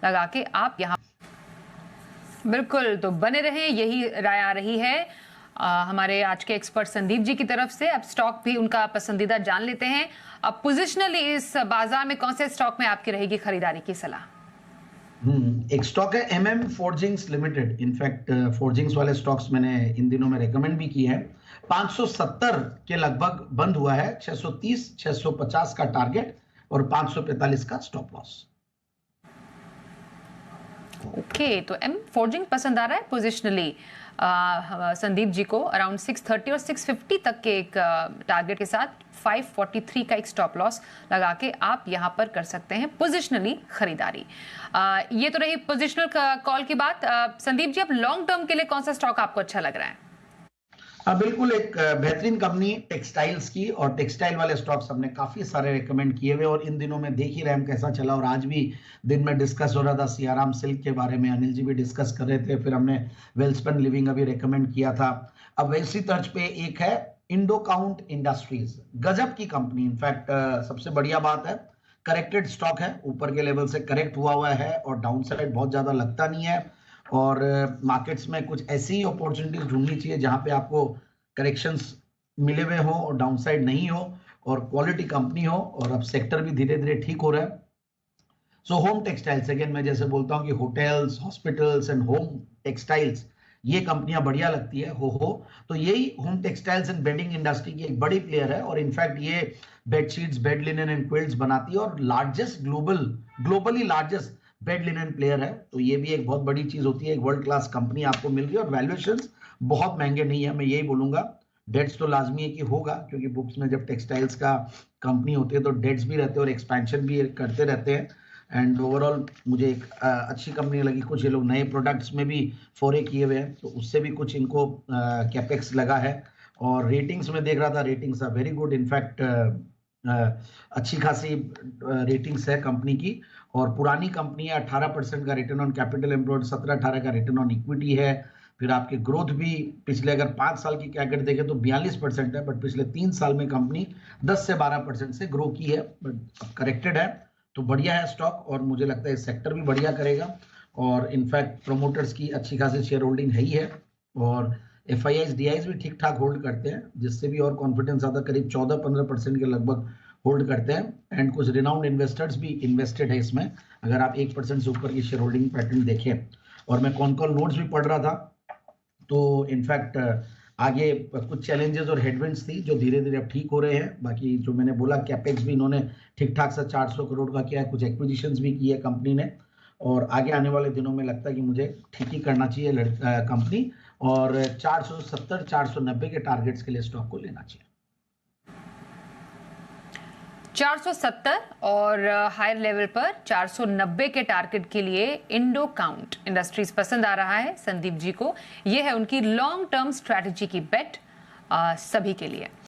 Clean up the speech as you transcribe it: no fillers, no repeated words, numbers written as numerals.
लगा के आप यहाँ बिल्कुल तो बने रहें, यही राय आ रही है हमारे आज के एक्सपर्ट संदीप जी की तरफ से। अब स्टॉक भी उनका पसंदीदा जान लेते हैं। अब पोजिशनली इस बाजार में कौन से स्टॉक में आपकी रहेगी खरीदारी की सलाह? एक स्टॉक है MM forgings limited. In fact forgings वाले स्टॉक्स मैंने इन दिनों में रेकमेंड भी किए हैं। 570 के लगभग बंद हुआ है, 630 650 का टारगेट और 545 का स्टॉप लॉस। ओके तो एम फोर्जिंग पसंद आ रहा है पोजिशनली संदीप जी को। अराउंड 630 और 650 तक के एक टारगेट के साथ 543 का एक स्टॉप लॉस लगा के आप यहां पर कर सकते हैं पोजिशनली खरीदारी। ये तो रही पोजिशनल कॉल की बात। संदीप जी, अब लॉन्ग टर्म के लिए कौन सा स्टॉक आपको अच्छा लग रहा है? बिल्कुल, एक बेहतरीन कंपनी टेक्सटाइल्स की, और टेक्सटाइल वाले स्टॉक्स हमने काफी सारे रेकमेंड किए हुए और इन दिनों में देख ही रहे हम कैसा चला। और आज भी दिन में डिस्कस हो रहा था सियाराम सिल्क के बारे में, अनिल जी भी डिस्कस कर रहे थे, फिर हमने वेलस्पन लिविंग अभी रेकमेंड किया था। अब वैसी तर्ज पे एक है इंडोकाउंट इंडस्ट्रीज, गजब की कंपनी। इनफैक्ट सबसे बढ़िया बात है करेक्टेड स्टॉक है, ऊपर के लेवल से करेक्ट हुआ है और डाउन साइड बहुत ज्यादा लगता नहीं है। और मार्केट्स में कुछ ऐसी अपॉर्चुनिटीज ढूंढनी चाहिए जहां पे आपको करेक्शंस मिले हुए हो और डाउनसाइड नहीं हो, और क्वालिटी कंपनी हो, और अब सेक्टर भी धीरे धीरे ठीक हो रहा है। सो होम टेक्सटाइल्स, अगेन मैं जैसे बोलता हूँ कि hotels, hospitals and home textiles, ये कंपनियां बढ़िया लगती है। हो तो यही home textiles and bedding industry की एक बड़ी प्लेयर है। और इनफैक्ट ये bedsheets, bed linen and quilts बनाती है और globally largest bed linen player है। तो ये भी एक बहुत बड़ी चीज होती है, एक वर्ल्ड क्लास कंपनी आपको मिल रही है और वैल्यूएशंस बहुत महंगे नहीं है। मैं यही बोलूंगा डेट्स तो लाजमी है कि होगा, क्योंकि बुक्स में जब टेक्सटाइल्स का कंपनी होती है तो डेट्स भी रहते हैं और एक्सपेंशन भी करते रहते हैं। एंड ओवरऑल मुझे एक अच्छी कंपनी लगी। कुछ ये लोग नए प्रोडक्ट्स में भी फोरे किए हुए हैं, तो उससे भी कुछ इनको कैपेक्स लगा है। और रेटिंग्स में देख रहा था, ratings are very good. In fact अच्छी खासी रेटिंग्स है कंपनी की। और पुरानी कंपनी है, 18% का रिटर्न ऑन कैपिटल एम्प्लॉयड, 17-18 का रिटर्न ऑन इक्विटी है। फिर आपके ग्रोथ भी पिछले अगर 5 साल की कैकेट देखें तो 42% है, बट पिछले 3 साल में कंपनी 10 से 12% से ग्रो की है, बट करेक्टेड है। तो बढ़िया है स्टॉक, और मुझे लगता है सेक्टर भी बढ़िया करेगा। और इनफैक्ट प्रोमोटर्स की अच्छी खासी शेयर होल्डिंग है ही है, और FIIs DIs भी ठीक ठाक होल्ड करते हैं, जिससे भी और कॉन्फिडेंस आता, करीब 14-15% के लगभग होल्ड करते हैं। एंड कुछ रिनाउंड इन्वेस्टर्स भी इन्वेस्टेड है इसमें, अगर आप 1% से ऊपर की शेयर होल्डिंग पैटर्न देखें। और मैं कॉन कॉल नोट्स भी पढ़ रहा था, तो इनफैक्ट आगे कुछ चैलेंजेस और हेडविंड्स थी जो धीरे धीरे अब ठीक हो रहे हैं। बाकी जो मैंने बोला कैपेक्स भी इन्होंने ठीक ठाक सा 400 करोड़ का किया है, कुछ एक्विजिशंस भी की है कंपनी ने, और आगे आने वाले दिनों में लगता है कि मुझे ठीक ही करना चाहिए कंपनी, और 470-490 के टारगेट्स के लिए स्टॉक को लेना चाहिए। 470 और हायर लेवल पर 490 के टारगेट के लिए इंडो काउंट इंडस्ट्रीज पसंद आ रहा है संदीप जी को। यह है उनकी लॉन्ग टर्म स्ट्रैटेजी की बेट सभी के लिए।